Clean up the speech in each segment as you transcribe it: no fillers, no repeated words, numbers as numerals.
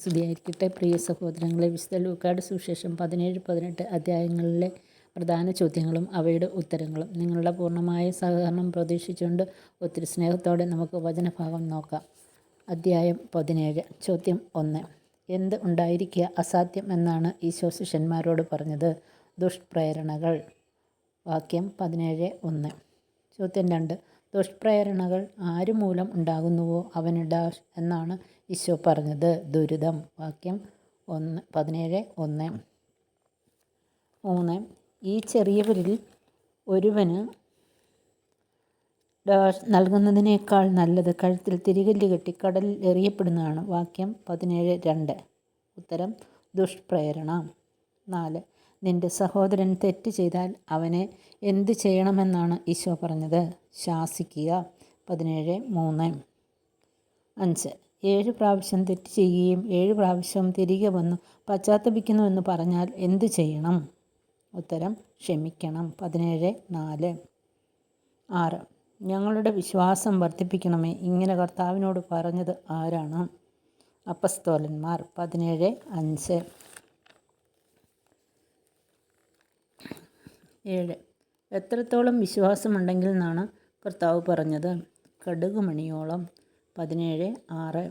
സ്തുതിയായിരിക്കട്ടെ. പ്രിയ സഹോദരങ്ങളെ, വിശുദ്ധ ലൂക്കായുടെ സുവിശേഷം 17-18 അധ്യായങ്ങളിലെ പ്രധാന ചോദ്യങ്ങളും അവയുടെ ഉത്തരങ്ങളും നിങ്ങളുടെ പൂർണ്ണമായ സഹകരണം പ്രതീക്ഷിച്ചുകൊണ്ട് ഒത്തിരി സ്നേഹത്തോടെ നമുക്ക് വചനഭാഗം നോക്കാം. അധ്യായം 17. ചോദ്യം 1. എന്ത് ഉണ്ടായിരിക്കുക അസാധ്യം എന്നാണ് ഈശോ ശിഷ്യന്മാരോട് പറഞ്ഞത്? ദുഷ്പ്രേരണകൾ. വാക്യം 17:1. ചോദ്യം 2. ദുഷ്പ്രേരണകൾ ആരുമൂലം ഉണ്ടാകുന്നുവോ അവന് ഡാഷ് എന്നാണ് ഈശോ പറഞ്ഞത്? ദുരിതം. വാക്യം 17:1. 3. ഈ ചെറിയവരിൽ ഒരുവന് ഡാഷ് നൽകുന്നതിനേക്കാൾ നല്ലത് കഴുത്തിൽ തിരികല്ല് കെട്ടി കടലിൽ എറിയപ്പെടുന്നതാണ്. വാക്യം 17:2. ഉത്തരം ദുഷ്പ്രേരണ. 4. നിന്റെ സഹോദരൻ തെറ്റ് ചെയ്താൽ അവനെ എന്ത് ചെയ്യണമെന്നാണ് ഈശോ പറഞ്ഞത്? ശാസിക്കുക. 17:3. 5. 7 പ്രാവശ്യം തെറ്റ് ചെയ്യുകയും 7 പ്രാവശ്യം തിരികെ വന്നു പശ്ചാത്തപിക്കുന്നുവെന്ന് പറഞ്ഞാൽ എന്ത് ചെയ്യണം? ഉത്തരം ക്ഷമിക്കണം. 17:4. 6. ഞങ്ങളുടെ വിശ്വാസം വർദ്ധിപ്പിക്കണമേ, ഇങ്ങനെ കർത്താവിനോട് പറഞ്ഞത് ആരാണ്? അപ്പസ്തോലന്മാർ. 17:5. 7. എത്രത്തോളം വിശ്വാസമുണ്ടെങ്കിൽ എന്നാണ് കർത്താവ് പറഞ്ഞത്? കടുകുമണിയോളം. 17:6.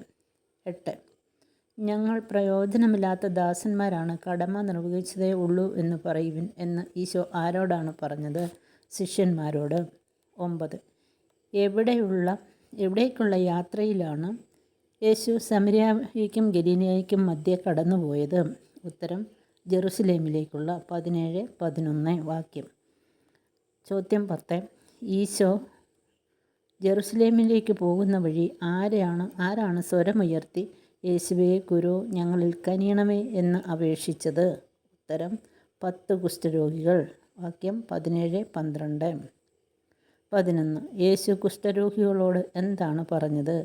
8. ഞങ്ങൾ പ്രയോജനമില്ലാത്ത ദാസന്മാരാണ്, കടമ നിർവഹിച്ചതേ ഉള്ളൂ എന്ന് പറയുവിൻ എന്ന് ഈശോ ആരോടാണ് പറഞ്ഞത്? ശിഷ്യന്മാരോട്. 9. എവിടേക്കുള്ള യാത്രയിലാണ് യേശു സമരിയയ്ക്കും ഗലീലയ്ക്കും മധ്യേ കടന്നുപോയത്? ഉത്തരം ജെറുസലേമിലേക്കുള്ള. 17-11 വാക്യം. ചോദ്യം 10. ഈശോ ജെറുസലേമിലേക്ക് പോകുന്ന വഴി ആരാണ് സ്വരമുയർത്തി യേശുവേ ഗുരു, ഞങ്ങളിൽ കനിയണമേ എന്ന് അപേക്ഷിച്ചത്? ഉത്തരം 10 കുഷ്ഠരോഗികൾ. വാക്യം 17-12. 11. യേശു കുഷ്ഠരോഗികളോട് എന്താണ് പറഞ്ഞത്?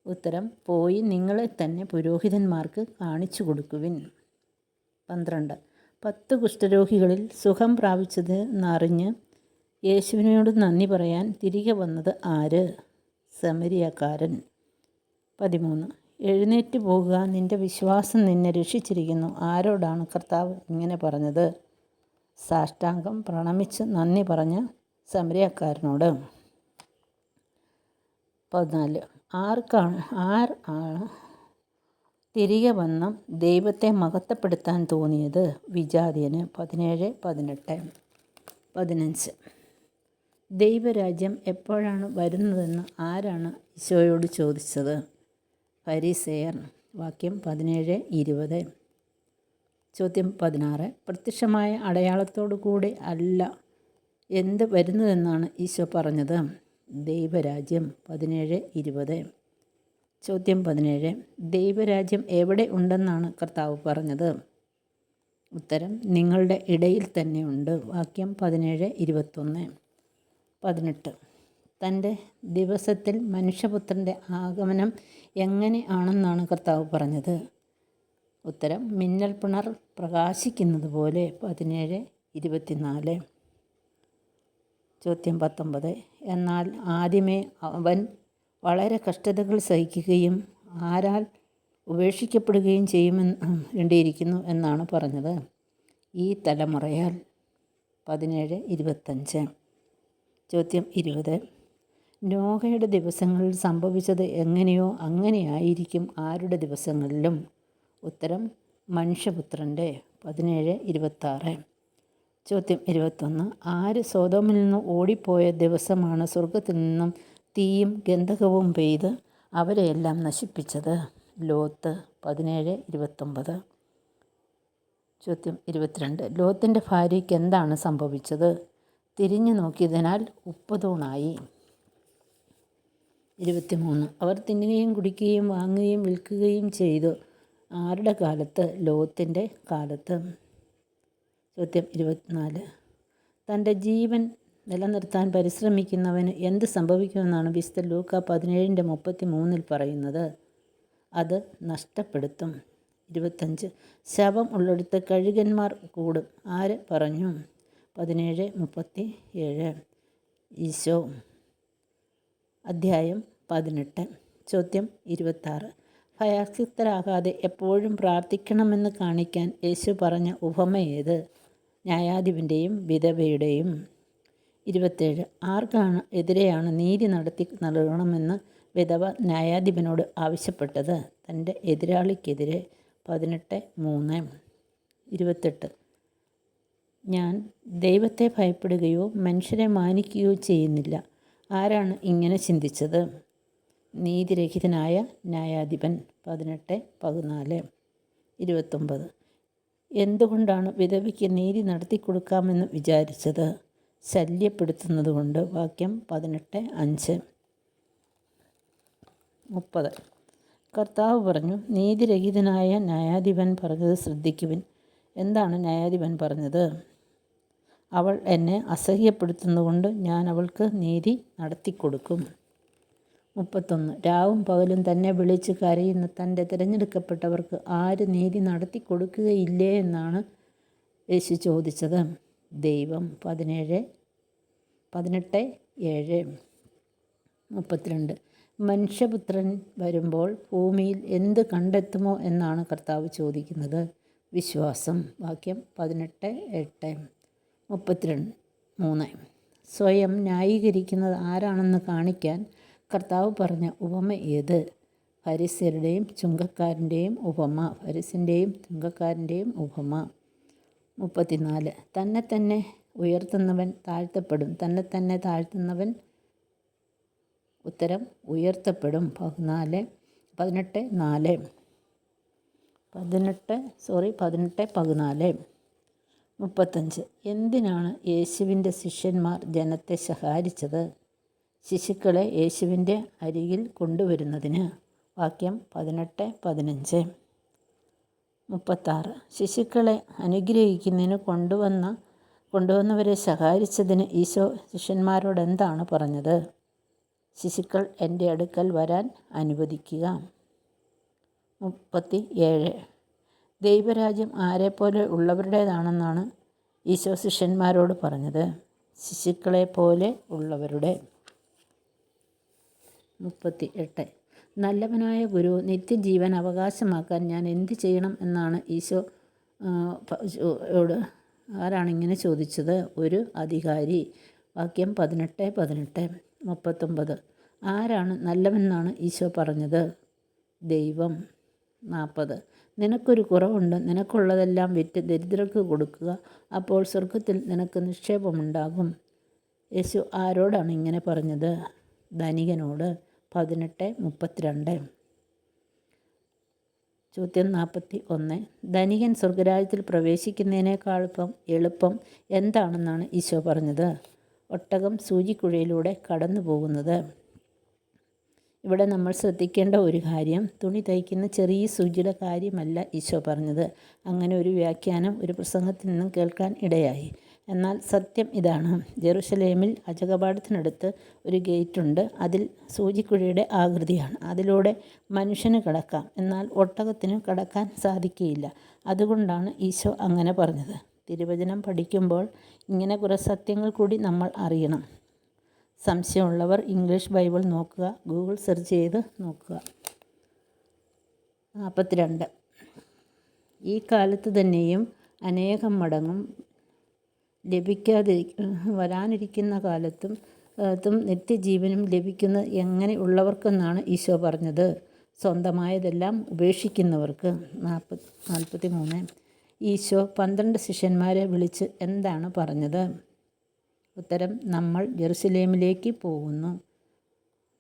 ഉത്തരം പോയി നിങ്ങളെ തന്നെ പുരോഹിതന്മാർക്ക് കാണിച്ചു കൊടുക്കുവിൻ. 12. 10 കുഷ്ഠരോഗികളിൽ സുഖം പ്രാപിച്ചതെന്നറിഞ്ഞ് യേശുവിനോട് നന്ദി പറയാൻ തിരികെ വന്നത് ആര്? സമരിയക്കാരൻ. 13. എഴുന്നേറ്റ് പോകുക, നിന്റെ വിശ്വാസം നിന്നെ രക്ഷിച്ചിരിക്കുന്നു. ആരോടാണ് കർത്താവ് ഇങ്ങനെ പറഞ്ഞത്? സാഷ്ടാംഗം പ്രണമിച്ച് നന്ദി പറഞ്ഞ സമരിയക്കാരനോട്. 14. ആർക്കാണ് തിരികെ വന്ന് ദൈവത്തെ മഹത്വപ്പെടുത്താൻ തോന്നിയത്? വിജാതിയന്. 17-18. 15. ദൈവരാജ്യം എപ്പോഴാണ് വരുന്നതെന്ന് ആരാണ് ഈശോയോട് ചോദിച്ചത്? ഫരിസേയർ. വാക്യം 17-20. ചോദ്യം 16. പ്രത്യക്ഷമായ അടയാളത്തോടു കൂടി അല്ല എന്ത് വരുന്നതെന്നാണ് ഈശോ പറഞ്ഞത്? ദൈവരാജ്യം. 17-20. ചോദ്യം 17. ദൈവരാജ്യം എവിടെ ഉണ്ടെന്നാണ് കർത്താവ് പറഞ്ഞത്? ഉത്തരം നിങ്ങളുടെ ഇടയിൽ തന്നെ ഉണ്ട്. വാക്യം 17-21. 18. തൻ്റെ ദിവസത്തിൽ മനുഷ്യപുത്രൻ്റെ ആഗമനം എങ്ങനെ ആണെന്നാണ് കർത്താവ് പറഞ്ഞത്? ഉത്തരം മിന്നൽ പിണർ പ്രകാശിക്കുന്നത് പോലെ. 17-24. ചോദ്യം 19. എന്നാൽ ആദ്യമേ അവൻ വളരെ കഷ്ടതകൾ സഹിക്കുകയും ആരാൽ ഉപേക്ഷിക്കപ്പെടുകയും വേണ്ടിയിരിക്കുന്നു എന്നാണ് പറഞ്ഞത്? ഈ തലമുറയാൽ. 17-25. ചോദ്യം 20. നോഹയുടെ ദിവസങ്ങളിൽ സംഭവിച്ചത് എങ്ങനെയോ അങ്ങനെയായിരിക്കും ആരുടെ ദിവസങ്ങളിലും? ഉത്തരം മനുഷ്യപുത്രൻ്റെ. 17-26. ചോദ്യം 21. ആര് സൊദോമിൽ നിന്ന് ഓടിപ്പോയ ദിവസമാണ് സ്വർഗത്തിൽ നിന്നും തീയും ഗന്ധകവും പെയ്ത് അവരെയെല്ലാം നശിപ്പിച്ചത്? ലോത്ത്. 17-29. ചോദ്യം 22. ലോത്തിൻ്റെ ഭാര്യയ്ക്ക് എന്താണ് സംഭവിച്ചത്? തിരിഞ്ഞു നോക്കിയതിനാൽ ഉപ്പുതൂണായി. 23. അവർ തിന്നുകയും കുടിക്കുകയും വാങ്ങുകയും വിൽക്കുകയും ചെയ്തു. ആരുടെ കാലത്ത്? ലോത്തിൻ്റെ കാലത്ത്. ചോദ്യം 24. തൻ്റെ ജീവൻ നിലനിർത്താൻ പരിശ്രമിക്കുന്നവന് എന്ത് സംഭവിക്കുമെന്നാണ് വിശുദ്ധ ലൂക്ക 17-33 പറയുന്നത്? അത് നഷ്ടപ്പെടുത്തും. 25. ശവം ഉള്ളിടത്ത് കഴുകന്മാർ കൂടും. ആര് പറഞ്ഞു? 17-37. ഈശോ. അധ്യായം 18. ചോദ്യം 26. ഭയാസക്തരാകാതെ എപ്പോഴും പ്രാർത്ഥിക്കണമെന്ന് കാണിക്കാൻ യേശു പറഞ്ഞ ഉപമ ഏത്? ന്യായാധിപൻ്റെയും വിധവയുടെയും. 27. ആർക്കാണ് എതിരെയാണ് നീതി നടത്തി നൽകണമെന്ന് വിധവ ന്യായാധിപനോട് ആവശ്യപ്പെട്ടത്? തൻ്റെ എതിരാളിക്കെതിരെ. 18:3. 28. ഞാൻ ദൈവത്തെ ഭയപ്പെടുകയോ മനുഷ്യരെ മാനിക്കുകയോ ചെയ്യുന്നില്ല. ആരാണ് ഇങ്ങനെ ചിന്തിച്ചത്? നീതിരഹിതനായ ന്യായാധിപൻ. 18:14. 29. എന്തുകൊണ്ടാണ് വിധവയ്ക്ക് നീതി നടത്തിക്കൊടുക്കാമെന്ന് വിചാരിച്ചത്? ശല്യപ്പെടുത്തുന്നതുകൊണ്ട്. വാക്യം 18:5. 30. കർത്താവ് പറഞ്ഞു, നീതിരഹിതനായ ന്യായാധിപൻ പറഞ്ഞത് ശ്രദ്ധിക്കുവിൻ. എന്താണ് ന്യായാധിപൻ പറഞ്ഞത്? അവൾ എന്നെ അസഹ്യപ്പെടുത്തുന്നതുകൊണ്ട് ഞാൻ അവൾക്ക് നീതി നടത്തിക്കൊടുക്കും. 31. രാവും പകലും തന്നെ വിളിച്ച് കരയുന്ന തൻ്റെ തിരഞ്ഞെടുക്കപ്പെട്ടവർക്ക് ആര് നീതി നടത്തി കൊടുക്കുകയില്ലേ എന്നാണ് യേശു ചോദിച്ചത്. ദൈവം. 18:7. 32. മനുഷ്യപുത്രൻ വരുമ്പോൾ ഭൂമിയിൽ എന്ത് കണ്ടെത്തുമോ എന്നാണ് കർത്താവ് ചോദിക്കുന്നത്. വിശ്വാസം. വാക്യം 18:8. 32. സ്വയം ന്യായീകരിക്കുന്നത് ആരാണെന്ന് കാണിക്കാൻ കർത്താവ് പറഞ്ഞ ഉപമ ഏത്? ഫരിസ്യരുടെയും ചുങ്കക്കാരൻ്റെയും ഉപമ. ഫരിസ്യൻ്റെയും ചുങ്കക്കാരൻ്റെയും ഉപമ. 34. തന്നെ ഉയർത്തുന്നവൻ താഴ്ത്തപ്പെടും, തന്നെ താഴ്ത്തുന്നവൻ ഉത്തരം ഉയർത്തപ്പെടും. 18:4. 18:14. 35. എന്തിനാണ് യേശുവിൻ്റെ ശിഷ്യന്മാർ ജനത്തെ ശകാരിച്ചത്? ശിശുക്കളെ യേശുവിൻ്റെ അരികിൽ കൊണ്ടുവരുന്നതിന്. വാക്യം 18:15. 36. ശിശുക്കളെ അനുഗ്രഹിക്കുന്നതിന് കൊണ്ടുവന്നവരെ ശകാരിച്ചതിന് ഈശോ ശിഷ്യന്മാരോട് എന്താണ് പറഞ്ഞത്? ശിശുക്കൾ എൻ്റെ അടുക്കൽ വരാൻ അനുവദിക്കുക. 37. ദൈവരാജ്യം ആരെപ്പോലെ ഉള്ളവരുടേതാണെന്നാണ് ഈശോ ശിഷ്യന്മാരോട് പറഞ്ഞത്? ശിശുക്കളെപ്പോലെ ഉള്ളവരുടെ. 38. നല്ലവനായ ഗുരു, നിത്യജീവൻ അവകാശമാക്കാൻ ഞാൻ എന്ത് ചെയ്യണം എന്നാണ് ഈശോയോട് ആരാണിങ്ങനെ ചോദിച്ചത്? ഒരു അധികാരി. വാക്യം 18:18. 39. ആരാണ് നല്ലവനെന്നാണ് ഈശോ പറഞ്ഞത്? ദൈവം. 40. നിനക്കൊരു കുറവുണ്ട്, നിനക്കുള്ളതെല്ലാം വിറ്റ് ദരിദ്രർക്ക് കൊടുക്കുക, അപ്പോൾ സ്വർഗത്തിൽ നിനക്ക് നിക്ഷേപമുണ്ടാകും. യേശു ആരോടാണ് ഇങ്ങനെ പറഞ്ഞത്? ധനികനോട്. 18:32. ചോദ്യം 41. ധനികൻ സ്വർഗരാജ്യത്തിൽ പ്രവേശിക്കുന്നതിനേക്കാൾ എളുപ്പം എന്താണെന്നാണ് ഈശോ പറഞ്ഞത്? ഒട്ടകം സൂചിക്കുഴയിലൂടെ കടന്നു പോകുന്നത്. ഇവിടെ നമ്മൾ ശ്രദ്ധിക്കേണ്ട ഒരു കാര്യം, തുണി തയ്ക്കുന്ന ചെറിയ സൂചിയുടെ കാര്യമല്ല ഈശോ പറഞ്ഞത്. അങ്ങനെ ഒരു വ്യാഖ്യാനം ഒരു പ്രസംഗത്തിൽ നിന്നും കേൾക്കാൻ ഇടയായി. എന്നാൽ സത്യം ഇതാണ്. ജെറുസലേമിൽ അജകപാടത്തിനടുത്ത് ഒരു ഗേറ്റുണ്ട്. അതിൽ സൂചിക്കുഴയുടെ ആകൃതിയാണ്. അതിലൂടെ മനുഷ്യന് കടക്കാം, എന്നാൽ ഒട്ടകത്തിന് കടക്കാൻ സാധിക്കുകയില്ല. അതുകൊണ്ടാണ് ഈശോ അങ്ങനെ പറഞ്ഞത്. തിരുവചനം പഠിക്കുമ്പോൾ ഇങ്ങനെ കുറേ സത്യങ്ങൾ കൂടി നമ്മൾ അറിയണം. സംശയമുള്ളവർ ഇംഗ്ലീഷ് ബൈബിൾ നോക്കുക, ഗൂഗിൾ സെർച്ച് ചെയ്ത് നോക്കുക. 42. ഈ കാലത്ത് തന്നെയും അനേകം മടങ്ങും വരാനിരിക്കുന്ന കാലത്തും നിത്യജീവനും ലഭിക്കുന്നത് എങ്ങനെ ഉള്ളവർക്കെന്നാണ് ഈശോ പറഞ്ഞത്? സ്വന്തമായതെല്ലാം ഉപേക്ഷിക്കുന്നവർക്ക്. 43. ഈശോ 12 ശിഷ്യന്മാരെ വിളിച്ച് എന്താണ് പറഞ്ഞത്? ഉത്തരം നമ്മൾ ജെറുസലേമിലേക്ക് പോകുന്നു.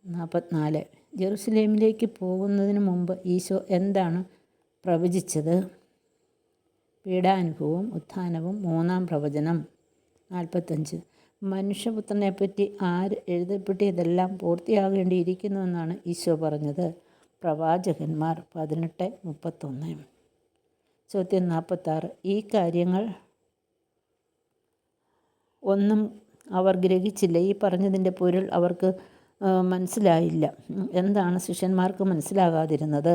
44. ജെറുസലേമിലേക്ക് പോകുന്നതിന് മുമ്പ് ഈശോ എന്താണ് പ്രവചിച്ചത്? പീഡാനുഭവവും ഉത്ഥാനവും. 3-ാം പ്രവചനം. 45. മനുഷ്യപുത്രനെപ്പറ്റി ആര് എഴുതപ്പെട്ടിയതെല്ലാം പൂർത്തിയാകേണ്ടിയിരിക്കുന്നുവെന്നാണ് ഈശോ പറഞ്ഞത്? പ്രവാചകന്മാർ. 18:31. ചോദ്യം 46. ഈ കാര്യങ്ങൾ ഒന്നും അവർ ഗ്രഹിച്ചില്ല. ഈ പറഞ്ഞതിൻ്റെ പൊരുൾ അവർക്ക് മനസ്സിലായില്ല. എന്താണ് ശിഷ്യന്മാർക്ക് മനസ്സിലാകാതിരുന്നത്?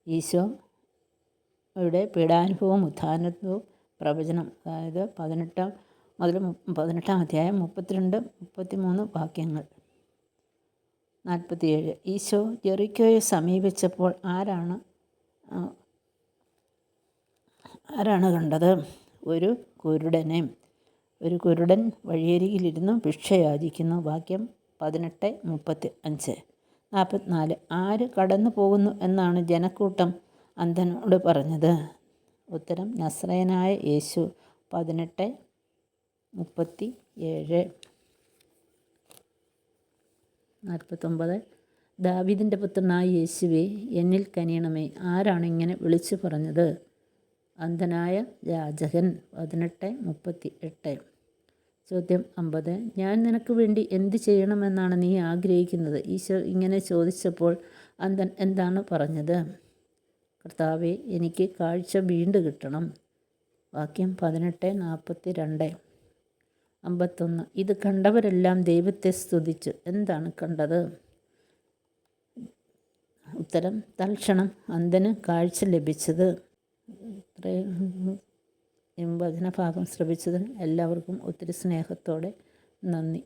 ഈശോയുടെ പീഡാനുഭവവും ഉത്ഥാനവും പ്രവചനം. അതായത് 18 മുതൽ 18-ാം അധ്യായം 32-33 വാക്യങ്ങൾ. 47. ഈശോ ജെറിക്കോയെ സമീപിച്ചപ്പോൾ ആരാണ് കണ്ടത്? ഒരു കുരുടനെ. ഒരു കുരുടൻ വഴിയരികിലിരുന്നു ഭിക്ഷയാചിക്കുന്നു. വാക്യം 18:35. 44. ആര് കടന്നു പോകുന്നു എന്നാണ് ജനക്കൂട്ടം അന്ധനോട് പറഞ്ഞത്? ഉത്തരം നസ്രയനായ യേശു. 18:37. 49. ദാവീദിൻ്റെ പുത്രനായ യേശുവേ, എന്നിൽ കനിയണമേ. ആരാണ് ഇങ്ങനെ വിളിച്ചു പറഞ്ഞത്? അന്ധനായ യാചകൻ. 18:38. ചോദ്യം 50. ഞാൻ നിനക്ക് വേണ്ടി എന്ത് ചെയ്യണമെന്നാണ് നീ ആഗ്രഹിക്കുന്നത്? ഈശോ ഇങ്ങനെ ചോദിച്ചപ്പോൾ അന്ധൻ എന്താണ് പറഞ്ഞത്? കർത്താവേ, എനിക്ക് കാഴ്ച വീണ്ടും കിട്ടണം. വാക്യം 18:42. 51. ഇത് കണ്ടവരെല്ലാം ദൈവത്തെ സ്തുതിച്ചു. എന്താണ് കണ്ടത്? ഉത്തരം തൽക്ഷണം അന്ധന് കാഴ്ച ലഭിച്ചത്. ഇത്രയും വചനഭാഗം ശ്രവിച്ചതിന് എല്ലാവർക്കും ഒത്തിരി സ്നേഹത്തോടെ നന്ദി.